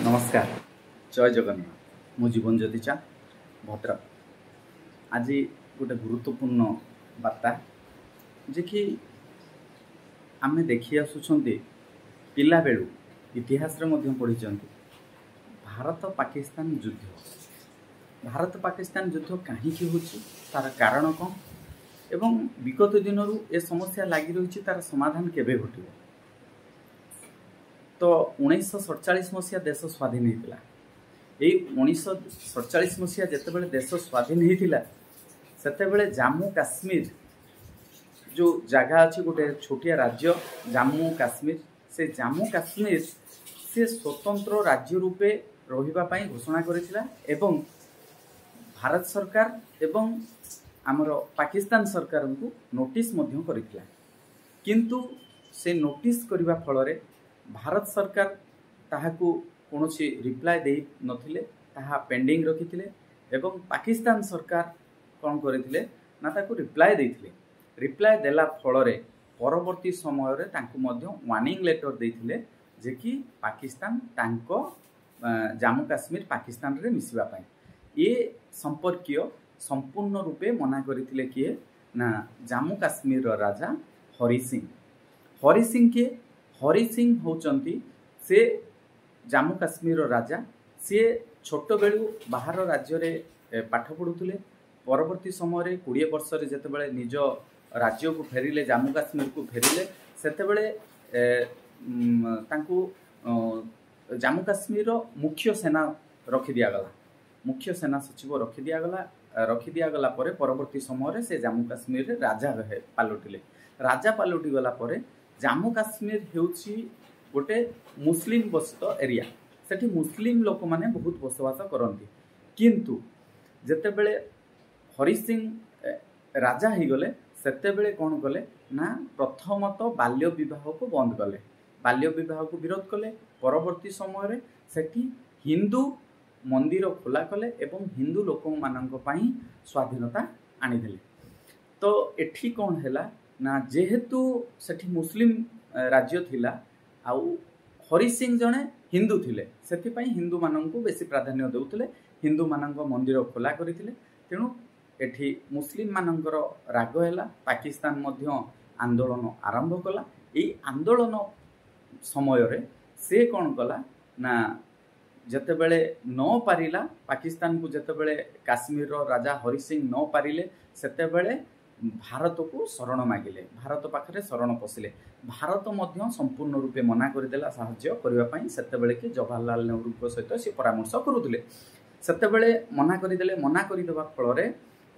नमस्कार जय जगन्नाथ मु जीवन ज्योति चा भद्रक आज गोटे गुरुत्वपूर्ण वार्ता जे कि आमे देखी आसुछंती पिला बेलू इतिहास रे पढ़ी भारत पाकिस्तान युद्ध कहीं होची तार कारण कौन एवं विगत दिन ए समस्या लगी रही तार समाधान केबे घटिबो। तो 1947 मसीहा देश स्वाधीन होता यही 1947 मसीहा जिते देश स्वाधीन होता से जम्मू काश्मीर जो जगह अच्छी गोटे छोटिया राज्य जम्मू काश्मीर से जम्मू काश्मीर से स्वतंत्र राज्य रूपे रही घोषणा करिथिला एवं भारत सरकार एवं आमर पाकिस्तान सरकार को नोटिस मध्य करिथिला किंतु से नोटिस करबा फल भारत सरकार ताहाकू कोनोसी रिप्लाय दे नथिले ताहा पेंडिंग रखिथिले एवं पाकिस्तान सरकार कौन करथिले ना ताकू रिप्लाय देथिले। रिप्लाय देला फल परवर्ती समय रे तांकू मध्य वार्निंग लेटर देथिले जे कि पाकिस्तान तांको जम्मू काश्मीर पाकिस्तान रे मिसिबा पाई ये संपर्कीय संपूर्ण रूपे मना करथिले किए ना जम्मू काश्मीर रो राजा हरि सिंह के हरि सिंह होचंती से जम्मू काश्मीर राजा सी छोट बेलू बाहर राज्य रे पाठ पढ़ुले परवर्ती समय 20 वर्ष जिते निज राज्य को फेरिले जम्मू काश्मीर को फेरिले सेतेबेले तांकू जम्मू काश्मीर मुख्य सेना रखी दिगला मुख्य सेना सचिव रखी दिगला परवर्ती समय से जम्मू काश्मीर राजा पालुटी गला जम्मू काश्मीर हेउची गोटे मुस्लिम बसित एरिया सेठी मुस्लिम लोक माने बहुत बसवास करती किंतु जेतेबेले हरि सिंह राजा ही गले सेतेबेले कौन कले ना प्रथमत बाल्य विवाह को बंद कले बाल्य विवाह को विरोध कले परवर्ती समय सेठी हिंदू मंदिर खोला कले एवं हिंदू लोक मानक पई स्वाधीनता आनिदेले। तो एठी कौन हैला ना जेहेतु सेठी मुस्लिम राज्य थिला आउ हरि सिंह जने हिंदू थिले सेति पई हिंदू माननकु बेसी प्राधान्य देउथिले हिंदू माननक मंदिर खोला करिथिले तेणु एठी मुस्लिम माननकर राग हैला पाकिस्तान मध्य आंदोलन आरंभ कला एई आंदोलन समय रे से कोन कला ना जतेबेले न पारिला पाकिस्तान को जतेबेले काश्मीर रो राजा हरि सिंह न पारिले सेतेबेले भारत को शरण मागिले भारत पाखरे शरण पशिले भारत मध्य संपूर्ण रूपे मना करदेला साहाय्य करबा पई सेतेबेले कि जवाहरलाल नेहरू को सहित से परामर्श करुथिले सेतेबेले मना करदेले मना करदेबा फल रे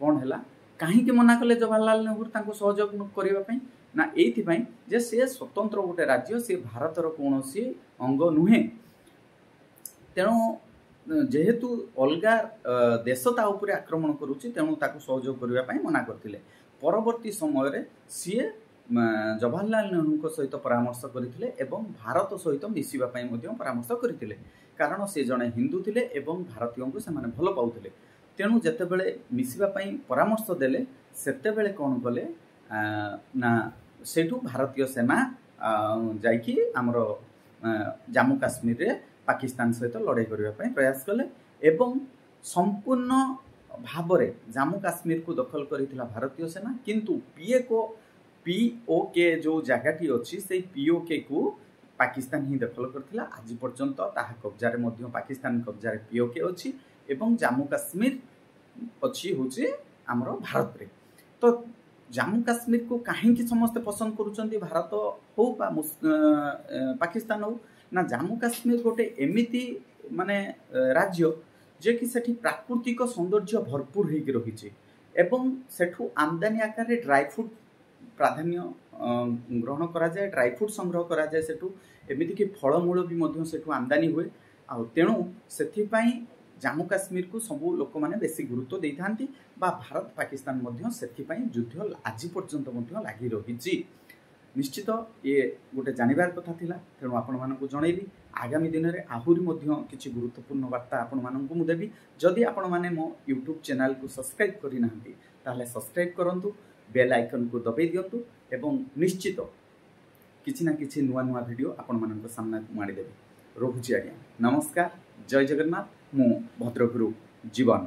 कोन हैला काहे कि मना कले जवाहरलाल नेहरू तांको सहयोग करबा पई ना एथि पई जे से स्वतंत्र गोटे राज्य से भारत रो कोनोसी अंग नुहे तेणु जेहेतु अलगा देशता उपरे आक्रमण करुछि तेणु ताको सहयोग करबा पई मना करथिले परवर्ती समय सी जवाहरलाल नेहरू सहित परामर्श करथिले एवं भारत सहित मिसिबा पई मध्य परामर्श करथिले कारण से जने हिंदू थिले एवं भारतीयों को से माने भलो पाउथिले तेणु जेतेबेले मिसिबा पई परामर्श देले सेतेबेले कोन कले ना सेठू भारतीय सेना जाइकी हमरो जम्मू काश्मीर रे पाकिस्तान सहित लड़ाई करने प्रयास कले एवं संपूर्ण भावरे जम्मू काश्मीर को दखल करिथिला भारतीय सेना किंतु पीओके जो जगहटी अच्छी से पीओके को पाकिस्तान ही दखल करथिला आज पर्यंत ताहा कब्जा रे पाकिस्तान कब्जा रे पीओके अच्छी एवं जम्मू काश्मीर अच्छी होची हमरो भारत रे। तो जम्मू काश्मीर को कहीं समस्ते पसंद करुचंती भारत हो पाकिस्तान हो ना जम्मू काश्मीर गोटे एमिति माने राज्य जे कि सेठी प्राकृतिक सौंदर्य भरपूर होगी रही एवं सेठू आमदानी आकार रे ड्राई फ्रूट प्राधान्य ग्रहण करा जाए ड्राई फ्रूट संग्रह करा जाए सेठू एमिति कि फलमूल भी मध्य सेठू आमदानी हुए आ तेणु सेथि पई जम्मू काश्मीर को सबू लोक माने बेसी गुरुत्व देई थांती बा भारत पाकिस्तान मध्य सेथि पई युद्ध आज पर्यंत मध्य लागि रही निश्चित ये गोटे जानवर कथा थिला तेणु आपण मानकु जणैली आगामी दिन में आहुरी मध्य किछि गुरुत्वपूर्ण वार्ता आपण मानकु मु देबी जदि आपण माने मो यूट्यूब चैनल को सब्सक्राइब करि नाहंती ताले सब्सक्राइब करंतु बेल आइकन को दबाई दियंतु एवं निश्चित किछि ना किछि नुआ नुआ वीडियो आपण मानक सामना को माडी देबी। रोचि आज्ञा नमस्कार जय जगन्नाथ मु भद्रकरू जीवन।